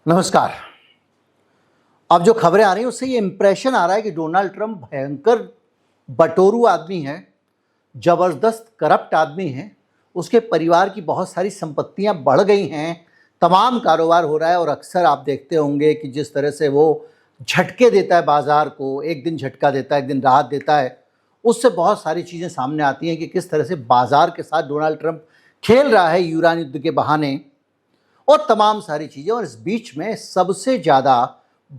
नमस्कार। अब जो खबरें आ रही हैं उससे ये इंप्रेशन आ रहा है कि डोनाल्ड ट्रंप भयंकर बटोरू आदमी है, ज़बरदस्त करप्ट आदमी है। उसके परिवार की बहुत सारी संपत्तियां बढ़ गई हैं, तमाम कारोबार हो रहा है और अक्सर आप देखते होंगे कि जिस तरह से वो झटके देता है बाज़ार को, एक दिन झटका देता है, एक दिन राहत देता है, उससे बहुत सारी चीज़ें सामने आती हैं कि किस तरह से बाज़ार के साथ डोनाल्ड ट्रंप खेल रहा है यूरान युद्ध के बहाने और तमाम सारी चीज़ें। और इस बीच में सबसे ज़्यादा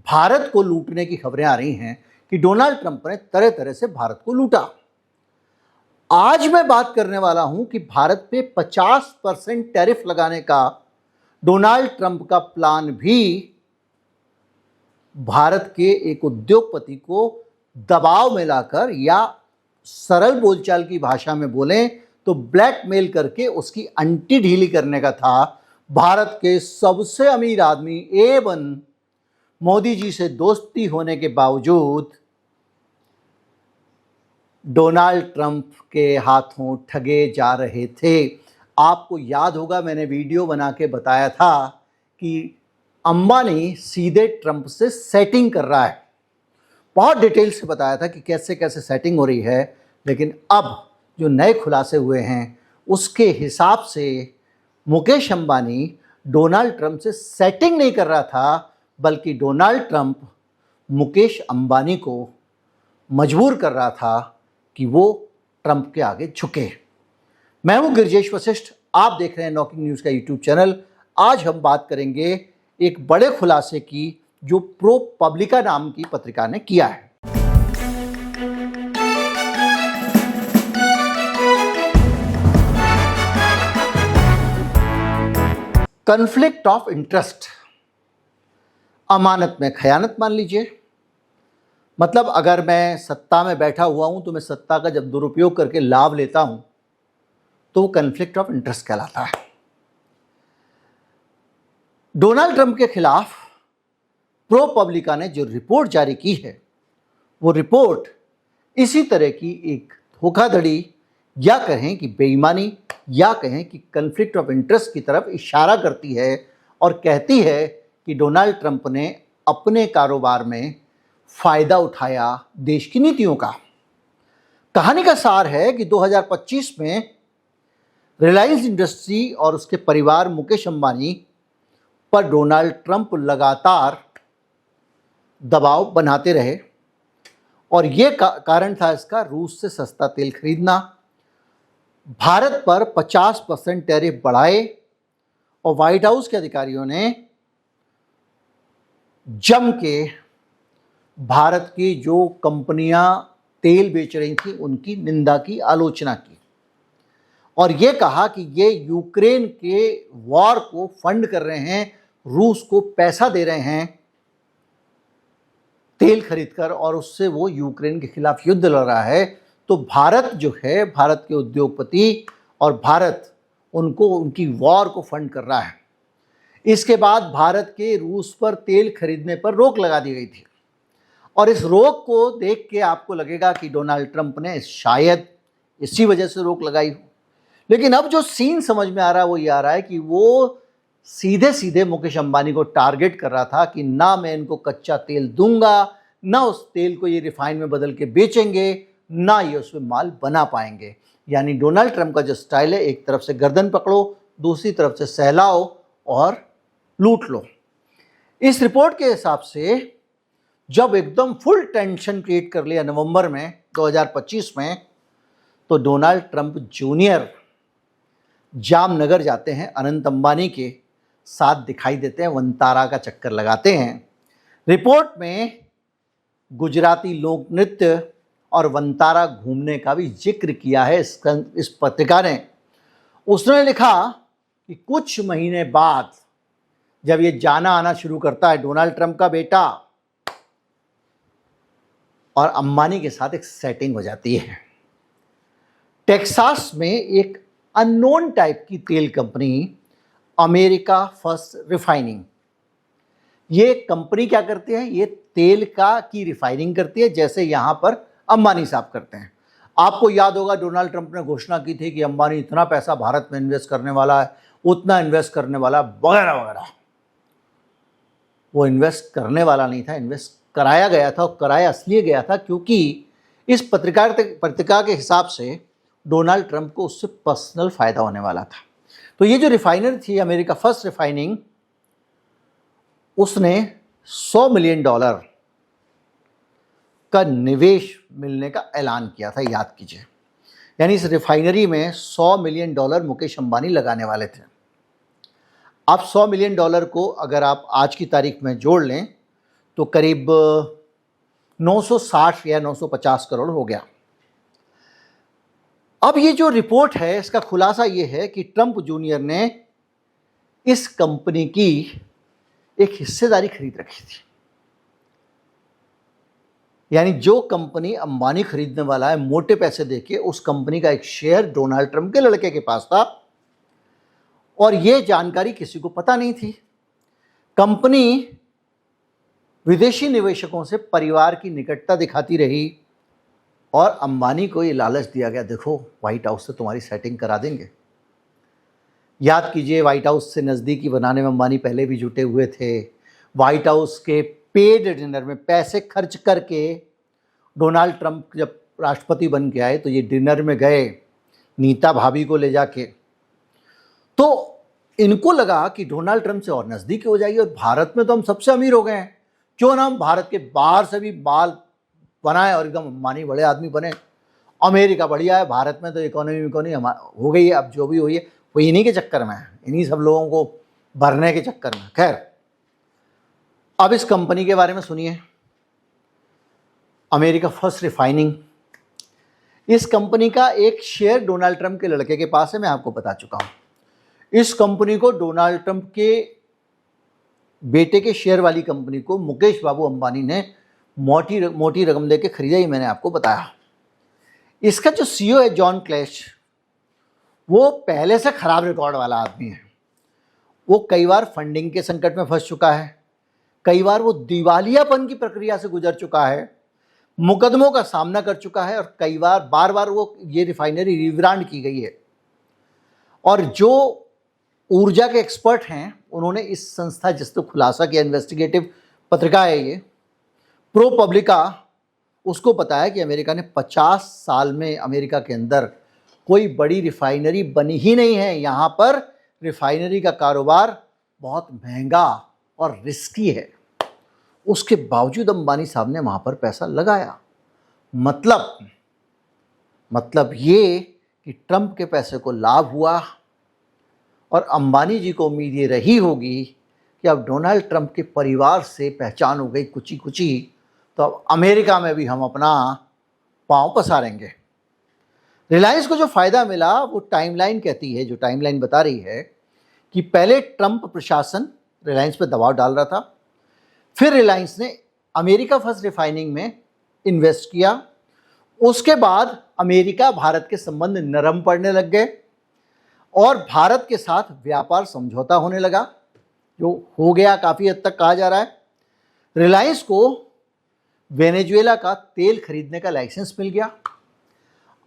भारत को लूटने की खबरें आ रही हैं कि डोनाल्ड ट्रंप ने तरह तरह से भारत को लूटा। आज मैं बात करने वाला हूं कि भारत पे 50% टैरिफ लगाने का डोनाल्ड ट्रंप का प्लान भी भारत के एक उद्योगपति को दबाव में लाकर, या सरल बोलचाल की भाषा में बोलें तो ब्लैकमेल करके उसकी अंटी ढीली करने का था। भारत के सबसे अमीर आदमी A1 मोदी जी से दोस्ती होने के बावजूद डोनाल्ड ट्रंप के हाथों ठगे जा रहे थे। आपको याद होगा मैंने वीडियो बना के बताया था कि अंबानी सीधे ट्रंप से सेटिंग कर रहा है। बहुत डिटेल से बताया था कि कैसे कैसे सेटिंग हो रही है, लेकिन अब जो नए खुलासे हुए हैं उसके हिसाब से मुकेश अंबानी डोनाल्ड ट्रंप से सेटिंग नहीं कर रहा था, बल्कि डोनाल्ड ट्रंप मुकेश अंबानी को मजबूर कर रहा था कि वो ट्रंप के आगे झुके। मैं हूं गिरिजेश वशिष्ठ, आप देख रहे हैं नॉकिंग न्यूज़ का यूट्यूब चैनल। आज हम बात करेंगे एक बड़े खुलासे की जो प्रो पब्लिका नाम की पत्रिका ने किया है। कॉन्फ्लिक्ट ऑफ इंटरेस्ट, अमानत में खयानत मान लीजिए। मतलब अगर मैं सत्ता में बैठा हुआ हूं तो मैं सत्ता का जब दुरुपयोग करके लाभ लेता हूं तो वो कॉन्फ्लिक्ट ऑफ इंटरेस्ट कहलाता है। डोनाल्ड ट्रंप के खिलाफ प्रो पब्लिका ने जो रिपोर्ट जारी की है वो रिपोर्ट इसी तरह की एक धोखाधड़ी, या कहें कि बेईमानी, या कहें कि कॉन्फ्लिक्ट ऑफ इंटरेस्ट की तरफ इशारा करती है और कहती है कि डोनाल्ड ट्रंप ने अपने कारोबार में फ़ायदा उठाया देश की नीतियों का। कहानी का सार है कि 2025 में रिलायंस इंडस्ट्री और उसके परिवार मुकेश अंबानी पर डोनाल्ड ट्रंप लगातार दबाव बनाते रहे और ये कारण था इसका रूस से सस्ता तेल खरीदना, भारत पर 50% टैरिफ बढ़ाए और व्हाइट हाउस के अधिकारियों ने जम के भारत की जो कंपनियां तेल बेच रही थी उनकी निंदा की, आलोचना की और ये कहा कि ये यूक्रेन के वॉर को फंड कर रहे हैं, रूस को पैसा दे रहे हैं तेल खरीदकर और उससे वो यूक्रेन के खिलाफ युद्ध लड़ रहा है। तो भारत जो है, भारत के उद्योगपति और भारत उनको, उनकी वॉर को फंड कर रहा है। इसके बाद भारत के रूस पर तेल खरीदने पर रोक लगा दी गई थी और इस रोक को देख के आपको लगेगा कि डोनाल्ड ट्रंप ने शायद इसी वजह से रोक लगाई हो। लेकिन अब जो सीन समझ में आ रहा है वो ये आ रहा है कि वो सीधे सीधे मुकेश अंबानी को टारगेट कर रहा था कि ना मैं इनको कच्चा तेल दूंगा, ना उस तेल को ये रिफाइन में बदल के बेचेंगे, ना ये उसमें माल बना पाएंगे। यानी डोनाल्ड ट्रंप का जो स्टाइल है, एक तरफ से गर्दन पकड़ो, दूसरी तरफ से सहलाओ और लूट लो। इस रिपोर्ट के हिसाब से जब एकदम फुल टेंशन क्रिएट कर लिया नवंबर में 2025 में, तो डोनाल्ड ट्रंप जूनियर जामनगर जाते हैं, अनंत अंबानी के साथ दिखाई देते हैं, वनतारा का चक्कर लगाते हैं। रिपोर्ट में गुजराती लोक नृत्य और वनतारा घूमने का भी जिक्र किया है इस पत्रिका ने। उसने लिखा कि कुछ महीने बाद जब ये जाना आना शुरू करता है डोनाल्ड ट्रंप का बेटा, और अंबानी के साथ एक सेटिंग हो जाती है। टेक्सास में एक अननोन टाइप की तेल कंपनी, अमेरिका फर्स्ट रिफाइनिंग, ये कंपनी क्या करती है, ये तेल की रिफाइनिंग करती है जैसे यहाँ पर अंबानी साहब करते हैं। आपको याद होगा डोनाल्ड ट्रंप ने घोषणा की थी कि अंबानी इतना पैसा भारत में इन्वेस्ट करने वाला है, उतना इन्वेस्ट करने वाला, वगैरह वगैरह। वो इन्वेस्ट करने वाला नहीं था, इन्वेस्ट कराया गया था। और कराया इसलिए गया था क्योंकि इस पत्रिका के हिसाब से डोनाल्ड ट्रंप को उससे पर्सनल फ़ायदा होने वाला था। तो ये जो रिफाइनरी थी, अमेरिका फर्स्ट रिफाइनिंग, उसने $100 मिलियन का निवेश मिलने का ऐलान किया था, याद कीजिए। यानी इस रिफाइनरी में $100 मिलियन मुकेश अंबानी लगाने वाले थे। अब $100 मिलियन को अगर आप आज की तारीख में जोड़ लें तो करीब 960 या 950 करोड़ हो गया। अब ये जो रिपोर्ट है इसका खुलासा ये है कि ट्रंप जूनियर ने इस कंपनी की एक हिस्सेदारी खरीद रखी थी। यानी जो कंपनी अंबानी खरीदने वाला है मोटे पैसे देके, उस कंपनी का एक शेयर डोनाल्ड ट्रंप के लड़के के पास था और ये जानकारी किसी को पता नहीं थी। कंपनी विदेशी निवेशकों से परिवार की निकटता दिखाती रही और अंबानी को ये लालच दिया गया, देखो व्हाइट हाउस से तुम्हारी सेटिंग करा देंगे। याद कीजिए, व्हाइट हाउस से नज़दीकी बनाने में अंबानी पहले भी जुटे हुए थे। व्हाइट हाउस के पेड डिनर में पैसे खर्च करके डोनाल्ड ट्रंप जब राष्ट्रपति बन के आए तो ये डिनर में गए, नीता भाभी को ले जाके। तो इनको लगा कि डोनाल्ड ट्रंप से और नज़दीक हो जाएगी और भारत में तो हम सबसे अमीर हो गए हैं, क्यों ना हम भारत के बाहर से भी बाल बनाए और एकदम अंबानी बड़े आदमी बने। अमेरिका बढ़िया है, भारत में तो इकोनॉमी हो गई है। अब जो भी हुई है वो इन्हीं के चक्कर में है, इन्हीं सब लोगों को भरने के चक्कर में। खैर, अब इस कंपनी के बारे में सुनिए, अमेरिका फर्स्ट रिफाइनिंग। इस कंपनी का एक शेयर डोनाल्ड ट्रंप के लड़के के पास है, मैं आपको बता चुका हूं। इस कंपनी को डोनाल्ड ट्रंप के बेटे के शेयर वाली कंपनी को मुकेश बाबू अंबानी ने मोटी रकम देके खरीदा, ही मैंने आपको बताया। इसका जो सीईओ है जॉन क्लेश, वो पहले से खराब रिकॉर्ड वाला आदमी है। वो कई बार फंडिंग के संकट में फंस चुका है, कई बार वो दिवालियापन की प्रक्रिया से गुजर चुका है, मुकदमों का सामना कर चुका है और कई बार बार वो ये रिफाइनरी रिब्रांड की गई है। और जो ऊर्जा के एक्सपर्ट हैं उन्होंने इस संस्था, जिसको खुलासा किया, इन्वेस्टिगेटिव पत्रिका है ये, प्रो पब्लिका, उसको बताया कि अमेरिका ने 50 साल में अमेरिका के अंदर कोई बड़ी रिफाइनरी बनी ही नहीं है। यहाँ पर रिफाइनरी का कारोबार बहुत महंगा और रिस्की है। उसके बावजूद अंबानी साहब ने वहाँ पर पैसा लगाया। मतलब ये कि ट्रंप के पैसे को लाभ हुआ और अंबानी जी को उम्मीद ये रही होगी कि अब डोनाल्ड ट्रंप के परिवार से पहचान हो गई कुची कुची, तो अब अमेरिका में भी हम अपना पांव पसारेंगे। रिलायंस को जो फ़ायदा मिला वो टाइमलाइन कहती है, जो टाइमलाइन बता रही है कि पहले ट्रंप प्रशासन रिलायंस पर दबाव डाल रहा था, फिर रिलायंस ने अमेरिका फर्स्ट रिफाइनिंग में इन्वेस्ट किया, उसके बाद अमेरिका भारत के संबंध नरम पड़ने लग गए और भारत के साथ व्यापार समझौता होने लगा, जो हो गया काफ़ी हद तक कहा जा रहा है। रिलायंस को वेनेजुएला का तेल खरीदने का लाइसेंस मिल गया।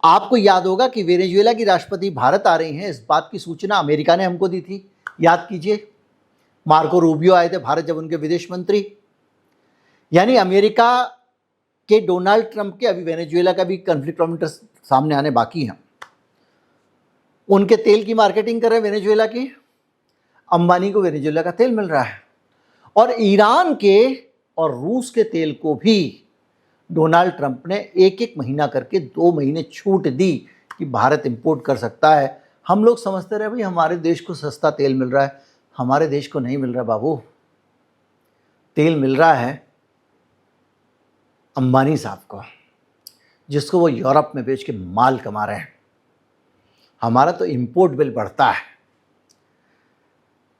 आपको याद होगा कि वेनेजुएला की राष्ट्रपति भारत आ रही हैं, इस बात की सूचना अमेरिका ने हमको दी थी, याद कीजिए। मार्को रूबियो आए थे भारत जब उनके विदेश मंत्री। यानी अमेरिका के डोनाल्ड ट्रंप के अभी वेनेजुएला का भी कॉन्फ्लिक्ट ऑफ इंटरेस्ट सामने आने बाकी हैं। उनके तेल की मार्केटिंग कर रहे हैं वेनेजुएला की, अंबानी को वेनेजुएला का तेल मिल रहा है। और ईरान के और रूस के तेल को भी डोनाल्ड ट्रंप ने एक एक महीना करके 2 महीने छूट दी कि भारत इंपोर्ट कर सकता है। हम लोग समझते रहे भाई हमारे देश को सस्ता तेल मिल रहा है, हमारे देश को नहीं मिल रहा बाबू। तेल मिल रहा है अंबानी साहब को, जिसको वो यूरोप में बेच के माल कमा रहे हैं। हमारा तो इंपोर्ट बिल बढ़ता है।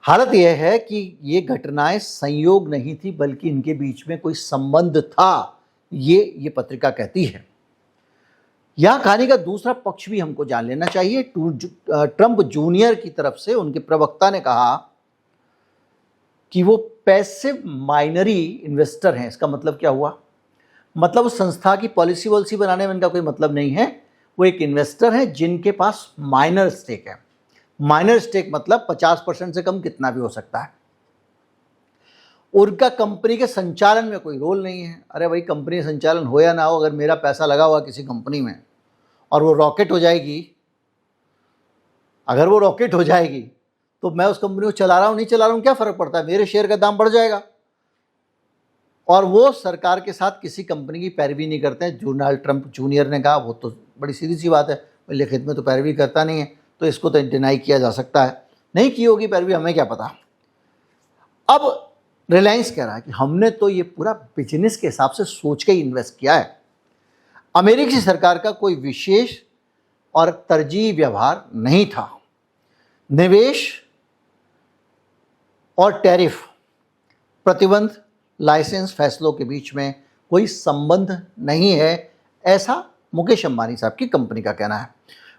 हालत यह है कि ये घटनाएं संयोग नहीं थी, बल्कि इनके बीच में कोई संबंध था, ये पत्रिका कहती है। यह कहानी का दूसरा पक्ष भी हमको जान लेना चाहिए। ट्रंप जूनियर की तरफ से उनके प्रवक्ता ने कहा कि वो पैसिव माइनरी इन्वेस्टर हैं। इसका मतलब क्या हुआ? मतलब उस संस्था की पॉलिसी वॉलिसी बनाने में इनका कोई मतलब नहीं है। वो एक इन्वेस्टर हैं जिनके पास माइनर स्टेक है। माइनर स्टेक मतलब 50% से कम कितना भी हो सकता है। उनका कंपनी के संचालन में कोई रोल नहीं है। अरे भाई, कंपनी संचालन हो या ना हो, अगर मेरा पैसा लगा हुआ किसी कंपनी में और वो रॉकेट हो जाएगी, अगर वो रॉकेट हो जाएगी तो मैं उस कंपनी को चला रहा हूँ नहीं चला रहा हूँ क्या फ़र्क पड़ता है, मेरे शेयर का दाम बढ़ जाएगा। और वो सरकार के साथ किसी कंपनी की पैरवी नहीं करते हैं। डोनाल्ड ट्रंप जूनियर ने कहा, वो तो बड़ी सीधी सी बात है, लिखित में तो पैरवी करता नहीं है, तो इसको तो डिनाई किया जा सकता है, नहीं की होगी पैरवी, हमें क्या पता। अब रिलायंस कह रहा है कि हमने तो ये पूरा बिजनेस के हिसाब से सोच के इन्वेस्ट किया है, अमेरिकी सरकार का कोई विशेष और तरजीह व्यवहार नहीं था। निवेश और टैरिफ प्रतिबंध लाइसेंस फैसलों के बीच में कोई संबंध नहीं है, ऐसा मुकेश अंबानी साहब की कंपनी का कहना है।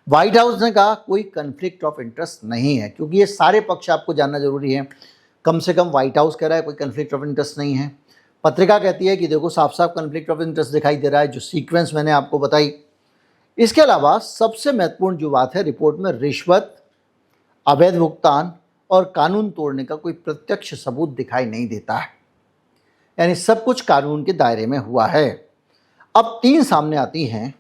व्हाइट हाउस ने कहा कोई कन्फ्लिक्ट ऑफ इंटरेस्ट नहीं है, क्योंकि ये सारे पक्ष आपको जानना जरूरी है। कम से कम व्हाइट हाउस कह रहा है कोई कन्फ्लिक्ट ऑफ इंटरेस्ट नहीं है, पत्रिका कहती है कि देखो साफ साफ कन्फ्लिक्ट ऑफ इंटरेस्ट दिखाई दे रहा है, जो सीक्वेंस मैंने आपको बताई। इसके अलावा सबसे महत्वपूर्ण जो बात है, रिपोर्ट में रिश्वत, अवैध भुगतान और कानून तोड़ने का कोई प्रत्यक्ष सबूत दिखाई नहीं देता है, यानी सब कुछ कानून के दायरे में हुआ है। अब 3 सामने आती हैं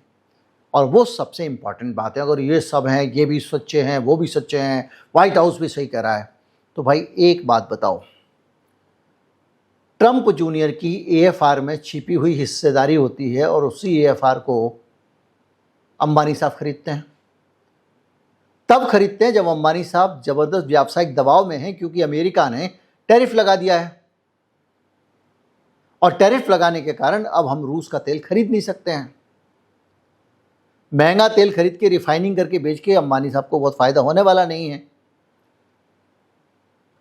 और वो सबसे इंपॉर्टेंट बात है। अगर ये सब हैं, ये भी सच्चे हैं, वो भी सच्चे हैं, व्हाइट हाउस भी सही कह रहा है, तो भाई एक बात बताओ, ट्रंप जूनियर की एएफआर में छिपी हुई हिस्सेदारी होती है और उसी एएफआर को अंबानी साहब खरीदते हैं। तब खरीदते हैं जब अंबानी साहब जबरदस्त व्यावसायिक दबाव में हैं, क्योंकि अमेरिका ने टैरिफ लगा दिया है और टैरिफ लगाने के कारण अब हम रूस का तेल खरीद नहीं सकते हैं। महंगा तेल खरीद के रिफाइनिंग करके बेच के अंबानी साहब को बहुत फायदा होने वाला नहीं है।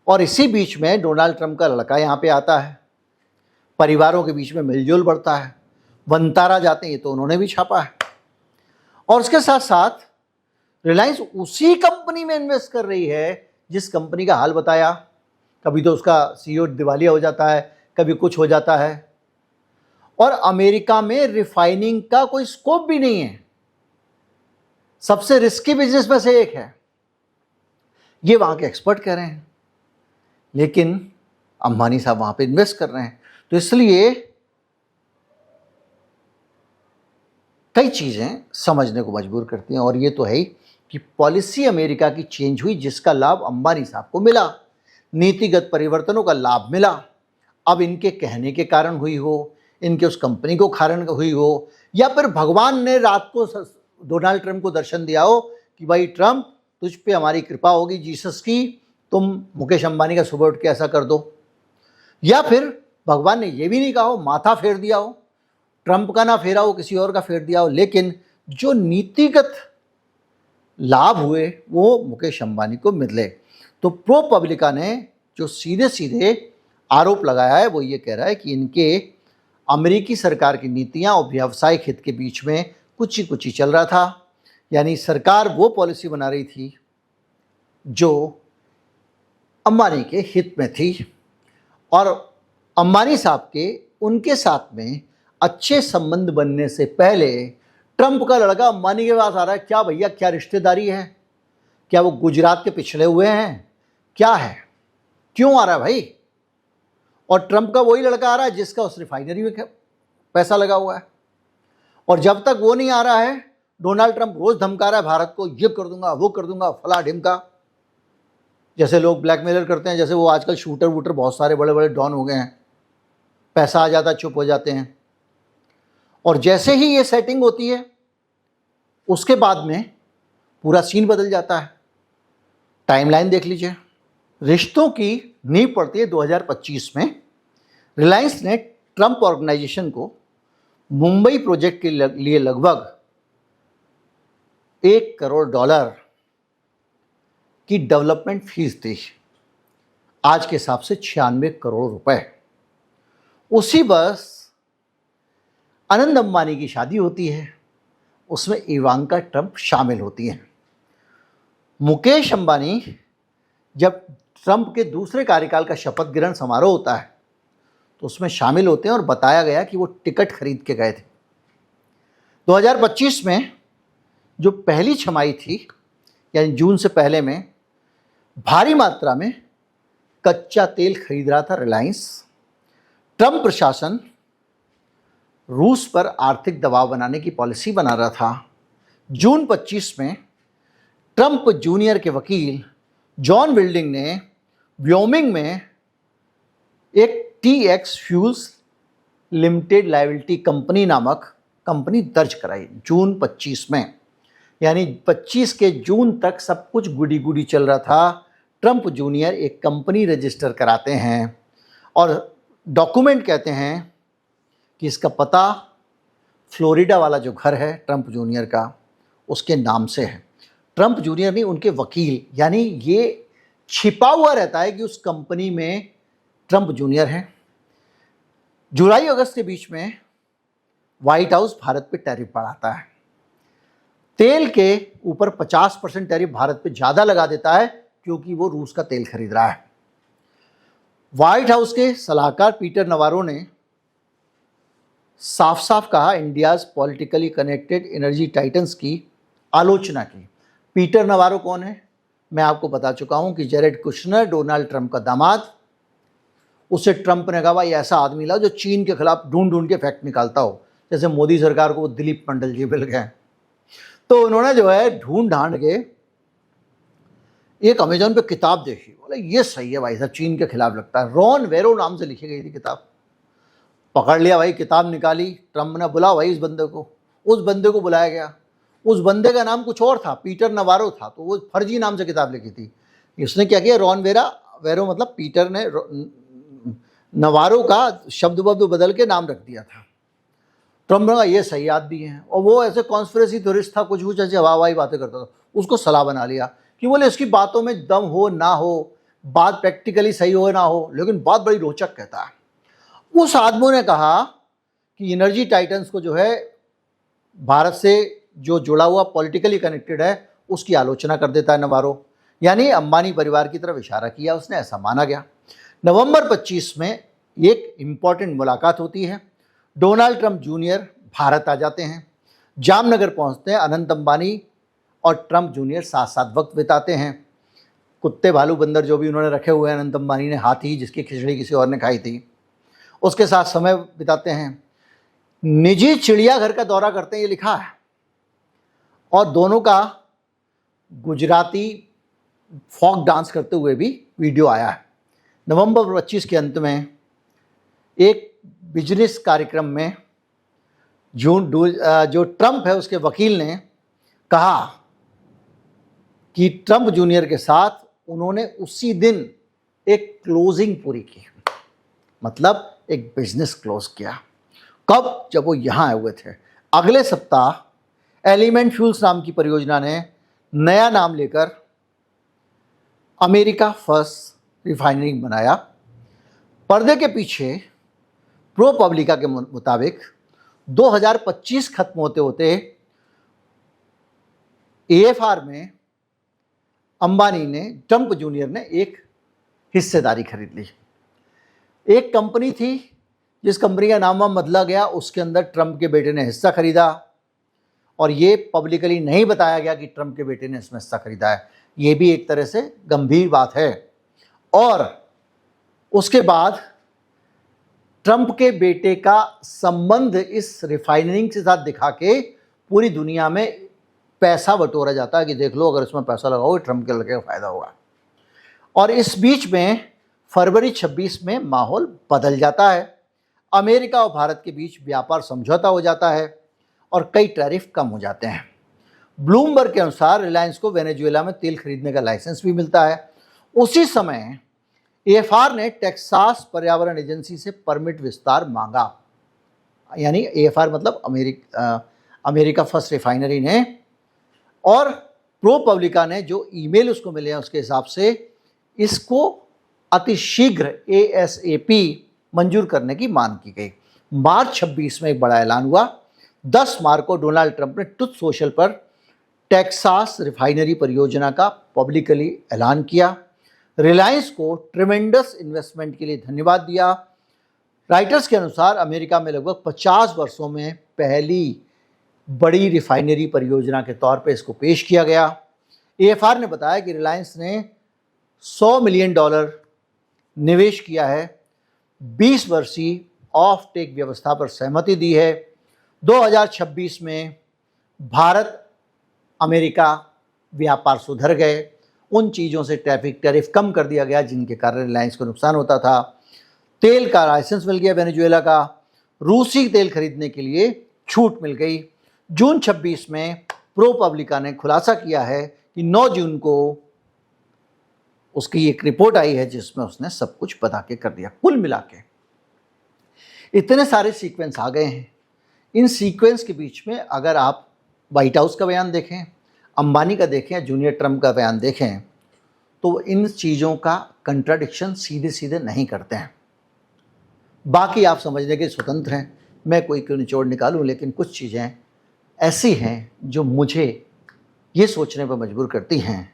और इसी बीच में डोनाल्ड ट्रंप का लड़का यहाँ पे आता है, परिवारों के बीच में मिलजुल बढ़ता है, वंतारा जाते हैं, ये तो उन्होंने भी छापा है। और उसके साथ साथ रिलायंस उसी कंपनी में इन्वेस्ट कर रही है जिस कंपनी का हाल बताया, कभी तो उसका सीईओ दिवालिया हो जाता है, कभी कुछ हो जाता है, और अमेरिका में रिफाइनिंग का कोई स्कोप भी नहीं है, सबसे रिस्की बिजनेस में से एक है, ये वहां के एक्सपर्ट कह रहे हैं। लेकिन अंबानी साहब वहां पे इन्वेस्ट कर रहे हैं, तो इसलिए कई चीजें समझने को मजबूर करती हैं। और ये तो है ही कि पॉलिसी अमेरिका की चेंज हुई, जिसका लाभ अंबानी साहब को मिला, नीतिगत परिवर्तनों का लाभ मिला। अब इनके कहने के कारण हुई हो, इनके उस कंपनी को कारण हुई हो, या फिर भगवान ने रात को डोनाल्ड ट्रंप को दर्शन दिया हो कि भाई ट्रंप, तुझ पे हमारी कृपा होगी जीसस की, तुम मुकेश अंबानी का सुबह उठ के ऐसा कर दो। या फिर भगवान ने ये भी नहीं कहा हो, माथा फेर दिया हो, ट्रंप का ना फेरा हो, किसी और का फेर दिया हो, लेकिन जो नीतिगत लाभ हुए वो मुकेश अंबानी को मिले। तो प्रो पब्लिका ने जो सीधे सीधे आरोप लगाया है वो ये कह रहा है कि इनके अमेरिकी सरकार की नीतियां और व्यावसायिक हित के बीच में कुछ ही चल रहा था, यानी सरकार वो पॉलिसी बना रही थी जो अंबानी के हित में थी, और अंबानी साहब के उनके साथ में अच्छे संबंध बनने से पहले ट्रंप का लड़का अंबानी के पास आ रहा है। क्या भैया, क्या रिश्तेदारी है, क्या वो गुजरात के पिछड़े हुए हैं, क्या है, क्यों आ रहा है भाई? और ट्रंप का वही लड़का आ रहा है जिसका उस रिफाइनरी में पैसा लगा हुआ है, और जब तक वो नहीं आ रहा है डोनाल्ड ट्रंप रोज धमका रहा है भारत को, ये कर दूंगा, वो कर दूंगा, फला ढिमका, जैसे लोग ब्लैकमेलर करते हैं। जैसे वो आजकल शूटर वूटर बहुत सारे बड़े बड़े डॉन हो गए हैं, पैसा आ जाता चुप हो जाते हैं, और जैसे ही ये सेटिंग होती है उसके बाद में पूरा सीन बदल जाता है। टाइमलाइन देख लीजिए। रिश्तों की नींव पड़ती है 2025 में। रिलायंस ने ट्रंप ऑर्गेनाइजेशन को मुंबई प्रोजेक्ट के लिए लगभग $1 करोड़ की डेवलपमेंट फीस दी, आज के हिसाब से 96 करोड़ रुपए। उसी बस आनंद अंबानी की शादी होती है, उसमें इवांका ट्रंप शामिल होती हैं। मुकेश अंबानी जब ट्रंप के दूसरे कार्यकाल का शपथ ग्रहण समारोह होता है तो उसमें शामिल होते हैं, और बताया गया कि वो टिकट खरीद के गए थे। 2025 में जो पहली छमाही थी, यानी जून से पहले में, भारी मात्रा में कच्चा तेल खरीद रहा था रिलायंस, ट्रंप प्रशासन रूस पर आर्थिक दबाव बनाने की पॉलिसी बना रहा था। जून 25 में ट्रंप जूनियर के वकील जॉन विल्डिंग ने व्योमिंग में एक TX fuels limited liability company नामक कंपनी दर्ज कराई जून 25 में। यानी 25 के जून तक सब कुछ गुडी गुडी चल रहा था। ट्रंप जूनियर एक कंपनी रजिस्टर कराते हैं और डॉक्यूमेंट कहते हैं कि इसका पता फ्लोरिडा वाला जो घर है ट्रंप जूनियर का, उसके नाम से है। ट्रंप जूनियर नहीं, उनके वकील, यानी ये छिपा हुआ रहता है कि उस कंपनी में ट्रंप जूनियर है। जुलाई अगस्त के बीच में व्हाइट हाउस भारत पे टैरिफ बढ़ाता है। तेल के ऊपर 50% टैरिफ भारत पे ज़्यादा लगा देता है क्योंकि वो रूस का तेल खरीद रहा है। व्हाइट हाउस के सलाहकार पीटर नवारो ने साफ साफ कहा, India's politically connected energy titans की आलोचना की। पीटर नवारो कौन है? मैं आपको बता चुका हूं कि जेरेड कुशनर, डोनाल्ड ट्रंप का दामाद। उससे ट्रंप ने कहा भाई ऐसा आदमी लाओ जो चीन के खिलाफ ढूंढ ढूंढ के फैक्ट निकालता हो, जैसे मोदी सरकार को दिलीप मंडल जी मिल गए। तो उन्होंने जो है ढूंढ ढांड के एक अमेजोन पे किताब देखी, बोले ये सही है भाई साहब, चीन के खिलाफ लगता है। रॉन वेरो नाम से लिखी गई थी किताब। पकड़ लिया भाई, किताब निकाली, ट्रंप ने बुला भाई इस बंदे को। उस बंदे को बुलाया गया। उस बंदे का नाम कुछ और था, पीटर नवारो था, तो वो फर्जी नाम से किताब लिखी थी। उसने क्या किया, रॉन वेरो मतलब पीटर ने नवारो का शब्द वब्द बदल के नाम रख दिया था। ट्रंप ने कहा ये सही आदमी है, और वो ऐसे कॉन्स्पिरेसी थ्योरिस्ट था, कुछ ऐसे हवाई बातें करता था। उसको सलाह बना लिया कि बोले इसकी बातों में दम हो ना हो, बात प्रैक्टिकली सही हो ना हो, लेकिन बात बड़ी रोचक कहता है। उस आदमी ने कहा कि एनर्जी टाइटन्स को जो है भारत से जो जुड़ा हुआ पॉलिटिकली कनेक्टेड है उसकी आलोचना कर देता है नवारो, यानी अंबानी परिवार की तरफ इशारा किया उसने, ऐसा माना गया। नवंबर 25 में एक इम्पॉर्टेंट मुलाकात होती है। डोनाल्ड ट्रंप जूनियर भारत आ जाते हैं, जामनगर पहुंचते हैं। अनंत अंबानी और ट्रंप जूनियर साथ साथ वक्त बिताते हैं। कुत्ते भालू बंदर जो भी उन्होंने रखे हुए हैं, अनंत अंबानी ने हाथी जिसकी खिचड़ी किसी और ने खाई थी, उसके साथ समय बिताते हैं। निजी चिड़ियाघर का दौरा करते हैं, ये लिखा है। और दोनों का गुजराती फोक डांस करते हुए भी वीडियो आया है। नवंबर 25 के अंत में एक बिजनेस कार्यक्रम में जो ट्रंप है उसके वकील ने कहा कि ट्रंप जूनियर के साथ उन्होंने उसी दिन एक क्लोजिंग पूरी की, मतलब एक बिजनेस क्लोज किया। कब? जब वो यहाँ आए हुए थे। अगले सप्ताह एलिमेंट फ्यूल्स नाम की परियोजना ने नया नाम लेकर अमेरिका फर्स्ट रिफाइनरी बनाया। पर्दे के पीछे प्रो पब्लिका के मुताबिक 2025 खत्म होते होते AFR में अंबानी ने, ट्रंप जूनियर ने एक हिस्सेदारी खरीद ली। एक कंपनी थी जिस कंपनी का नाम बदला गया, उसके अंदर ट्रंप के बेटे ने हिस्सा खरीदा, और ये पब्लिकली नहीं बताया गया कि ट्रंप के बेटे ने इसमें हिस्सा खरीदा है। ये भी एक तरह से गंभीर बात है। और उसके बाद ट्रंप के बेटे का संबंध इस रिफाइनरिंग के साथ दिखा के पूरी दुनिया में पैसा बटोरा जाता है कि देख लो अगर इसमें पैसा लगाओ ट्रंप के लड़के का फायदा होगा। और इस बीच में फरवरी 26 में माहौल बदल जाता है। अमेरिका और भारत के बीच व्यापार समझौता हो जाता है और कई टैरिफ कम हो जाते हैं। ब्लूमबर्ग के अनुसार रिलायंस को वेनेजुएला में तेल खरीदने का लाइसेंस भी मिलता है। उसी समय AFR ने टेक्सास पर्यावरण एजेंसी से परमिट विस्तार मांगा, यानी AFR मतलब अमेरिका फर्स्ट रिफाइनरी ने, और प्रो पब्लिका ने जो ईमेल उसको मिले हैं उसके हिसाब से इसको अतिशीघ्र ASAP मंजूर करने की मांग की गई। मार्च 26 में एक बड़ा ऐलान हुआ। 10 मार्च को डोनाल्ड ट्रंप ने ट्रुथ सोशल पर टेक्सास रिफाइनरी परियोजना का पब्लिकली ऐलान किया। रिलायंस को ट्रिमेंडस इन्वेस्टमेंट के लिए धन्यवाद दिया। राइटर्स के अनुसार अमेरिका में लगभग 50 वर्षों में पहली बड़ी रिफाइनरी परियोजना के तौर पे इसको पेश किया गया। AFR ने बताया कि रिलायंस ने $100 मिलियन निवेश किया है 20 वर्षीय ऑफ टेक व्यवस्था पर सहमति दी है। 2026 में भारत अमेरिका व्यापार सुधर गए, उन चीज़ों से टैरिफ कम कर दिया गया जिनके कारण रिलायंस को नुकसान होता था। तेल का लाइसेंस मिल गया वेनेजुएला का, रूसी तेल खरीदने के लिए छूट मिल गई। जून 26 में प्रोपब्लिका ने खुलासा किया है कि 9 जून को उसकी एक रिपोर्ट आई है जिसमें उसने सब कुछ बता के कर दिया। कुल मिला के इतने सारे सीक्वेंस आ गए हैं। इन सीक्वेंस के बीच में अगर आप व्हाइट हाउस का बयान देखें, अंबानी का देखें, जूनियर ट्रम्प का बयान देखें, तो इन चीज़ों का कंट्राडिक्शन सीधे सीधे नहीं करते हैं। बाकी आप समझने के स्वतंत्र हैं, मैं कोई क्यों निचोड़ निकालूं, लेकिन कुछ चीज़ें ऐसी हैं जो मुझे ये सोचने पर मजबूर करती हैं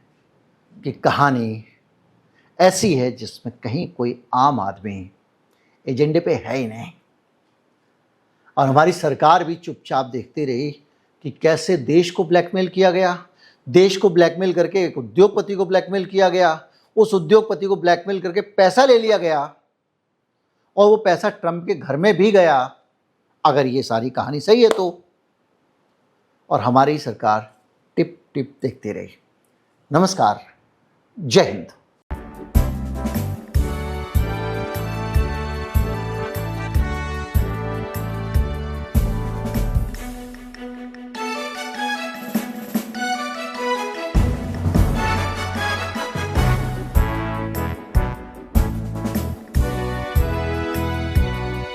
कि कहानी ऐसी है जिसमें कहीं कोई आम आदमी एजेंडे पे है ही नहीं। और हमारी सरकार भी चुपचाप देखती रही कि कैसे देश को ब्लैकमेल किया गया, देश को ब्लैकमेल करके एक उद्योगपति को ब्लैकमेल किया गया, उस उद्योगपति को ब्लैकमेल करके पैसा ले लिया गया और वो पैसा ट्रंप के घर में भी गया, अगर ये सारी कहानी सही है तो। और हमारी सरकार टिप टिप देखती रही। नमस्कार, जय हिंद।